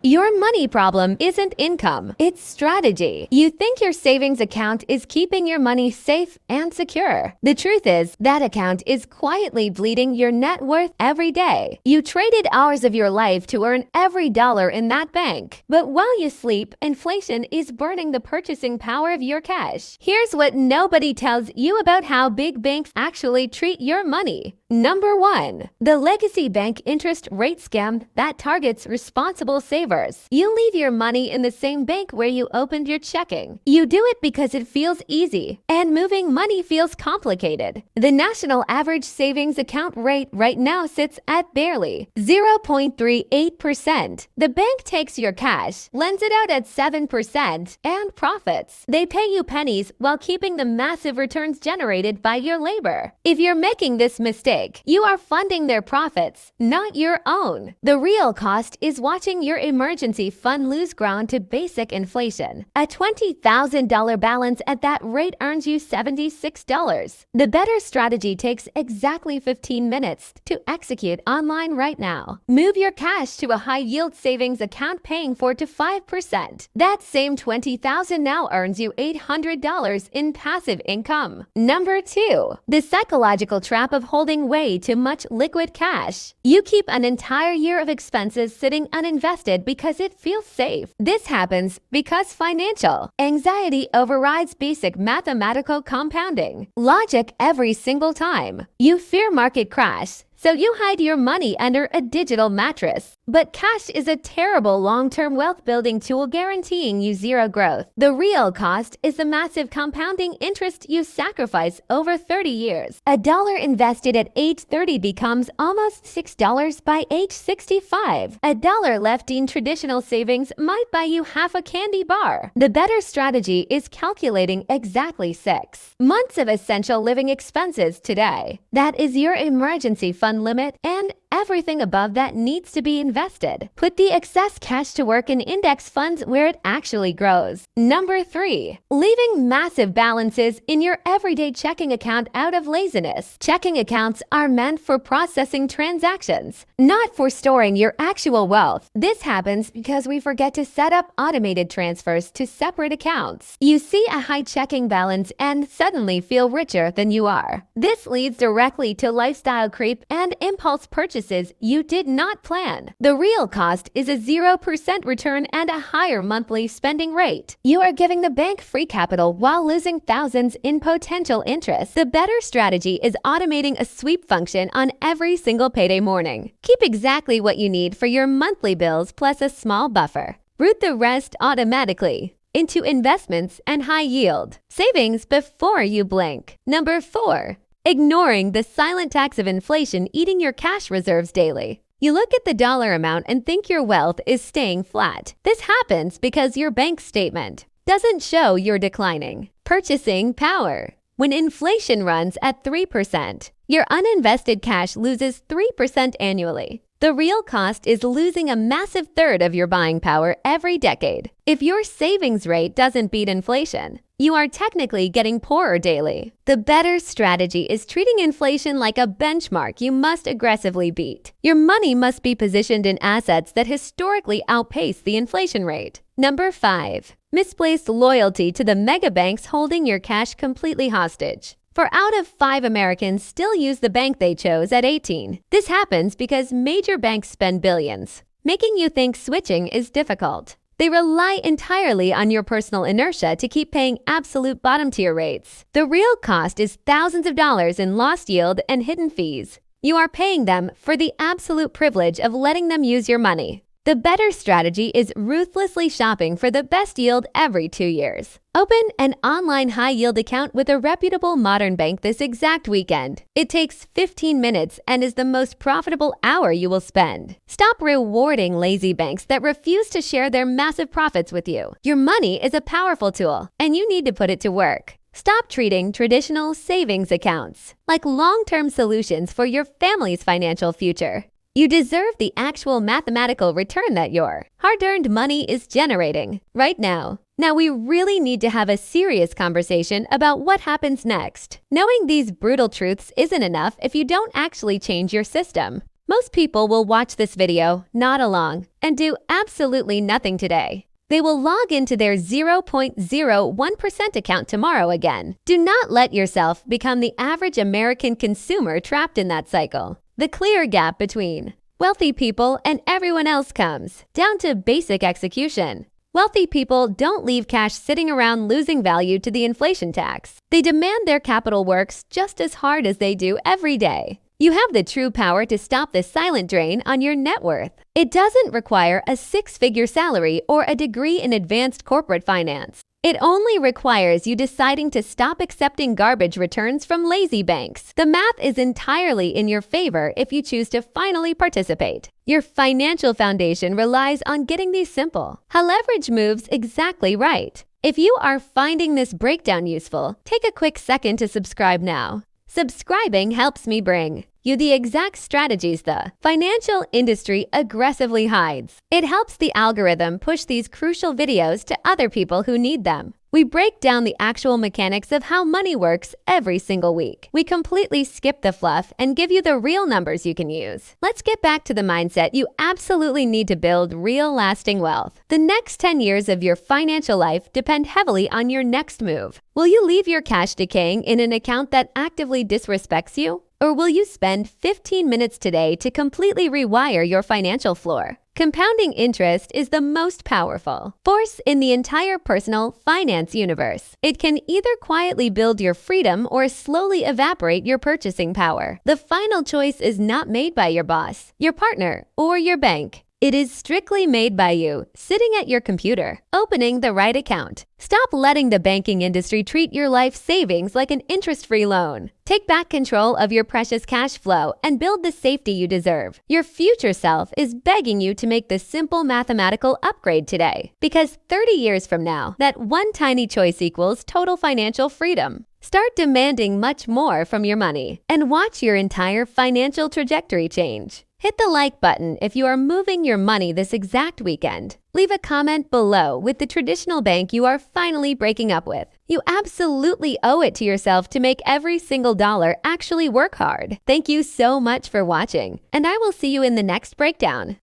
Your money problem isn't income, it's strategy. You think your savings account is keeping your money safe and secure. The truth is, that account is quietly bleeding your net worth every day. You traded hours of your life to earn every dollar in that bank. But while you sleep, inflation is burning the purchasing power of your cash. Here's what nobody tells you about how big banks actually treat your money. Number 1. The legacy bank interest rate scam that targets responsible savers. You leave your money in the same bank where you opened your checking. You do it because it feels easy, and moving money feels complicated. The national average savings account rate right now sits at barely 0.38%. The bank takes your cash, lends it out at 7%, and profits. They pay you pennies while keeping the massive returns generated by your labor. If you're making this mistake, you are funding their profits, not your own. The real cost is watching your emergency fund lose ground to basic inflation. A $20,000 balance at that rate earns you $76. The better strategy takes exactly 15 minutes to execute online right now. Move your cash to a high-yield savings account paying 4 to 5%. That same $20,000 now earns you $800 in passive income. Number 2. The psychological trap of holding way too much liquid cash. You keep an entire year of expenses sitting uninvested because it feels safe. This happens because financial anxiety overrides basic mathematical compounding logic every single time. You fear market crash, so you hide your money under a digital mattress. But cash is a terrible long-term wealth-building tool guaranteeing you zero growth. The real cost is the massive compounding interest you sacrifice over 30 years. A dollar invested at age 30 becomes almost $6 by age 65. A dollar left in traditional savings might buy you half a candy bar. The better strategy is calculating exactly 6 months of essential living expenses today. That is your emergency fund limit, and everything above that needs to be invested. Put the excess cash to work in index funds where it actually grows. Number 3. Leaving massive balances in your everyday checking account out of laziness. Checking accounts are meant for processing transactions, not for storing your actual wealth. This happens because we forget to set up automated transfers to separate accounts. You see a high checking balance and suddenly feel richer than you are. This leads directly to lifestyle creep and impulse purchases you did not plan. The real cost is a 0% return and a higher monthly spending rate. You are giving the bank free capital while losing thousands in potential interest. The better strategy is automating a sweep function on every single payday morning. Keep exactly what you need for your monthly bills plus a small buffer. Route the rest automatically into investments and high yield savings before you blink. Number 4. Ignoring the silent tax of inflation eating your cash reserves daily. You look at the dollar amount and think your wealth is staying flat. This happens because your bank statement doesn't show you're declining purchasing power. When inflation runs at 3%, your uninvested cash loses 3% annually. The real cost is losing a massive third of your buying power every decade. If your savings rate doesn't beat inflation, you are technically getting poorer daily. The better strategy is treating inflation like a benchmark you must aggressively beat. Your money must be positioned in assets that historically outpace the inflation rate. Number 5. Misplaced loyalty to the mega banks holding your cash completely hostage. 4 out of 5 Americans still use the bank they chose at 18. This happens because major banks spend billions, making you think switching is difficult. They rely entirely on your personal inertia to keep paying absolute bottom-tier rates. The real cost is thousands of dollars in lost yield and hidden fees. You are paying them for the absolute privilege of letting them use your money. The better strategy is ruthlessly shopping for the best yield every 2 years. Open an online high-yield account with a reputable modern bank this exact weekend. It takes 15 minutes and is the most profitable hour you will spend. Stop rewarding lazy banks that refuse to share their massive profits with you. Your money is a powerful tool, and you need to put it to work. Stop treating traditional savings accounts like long-term solutions for your family's financial future. You deserve the actual mathematical return that your hard-earned money is generating right now. Now we really need to have a serious conversation about what happens next. Knowing these brutal truths isn't enough if you don't actually change your system. Most people will watch this video, nod along, and do absolutely nothing today. They will log into their 0.01% account tomorrow again. Do not let yourself become the average American consumer trapped in that cycle. The clear gap between wealthy people and everyone else comes down to basic execution. Wealthy people don't leave cash sitting around losing value to the inflation tax. They demand their capital works just as hard as they do every day. You have the true power to stop the silent drain on your net worth. It doesn't require a six-figure salary or a degree in advanced corporate finance. It only requires you deciding to stop accepting garbage returns from lazy banks. The math is entirely in your favor if you choose to finally participate. Your financial foundation relies on getting these simple, how leverage moves exactly right. If you are finding this breakdown useful, take a quick second to subscribe now. Subscribing helps me bring you the exact strategies the financial industry aggressively hides. It helps the algorithm push these crucial videos to other people who need them. We break down the actual mechanics of how money works every single week. We completely skip the fluff and give you the real numbers you can use. Let's get back to the mindset you absolutely need to build real lasting wealth. The next 10 years of your financial life depend heavily on your next move. Will you leave your cash decaying in an account that actively disrespects you? Or will you spend 15 minutes today to completely rewire your financial floor? Compounding interest is the most powerful force in the entire personal finance universe. It can either quietly build your freedom or slowly evaporate your purchasing power. The final choice is not made by your boss, your partner, or your bank. It is strictly made by you, sitting at your computer, opening the right account. Stop letting the banking industry treat your life savings like an interest-free loan. Take back control of your precious cash flow and build the safety you deserve. Your future self is begging you to make the simple mathematical upgrade today, because 30 years from now, that one tiny choice equals total financial freedom. Start demanding much more from your money and watch your entire financial trajectory change. Hit the like button if you are moving your money this exact weekend. Leave a comment below with the traditional bank you are finally breaking up with. You absolutely owe it to yourself to make every single dollar actually work hard. Thank you so much for watching, and I will see you in the next breakdown.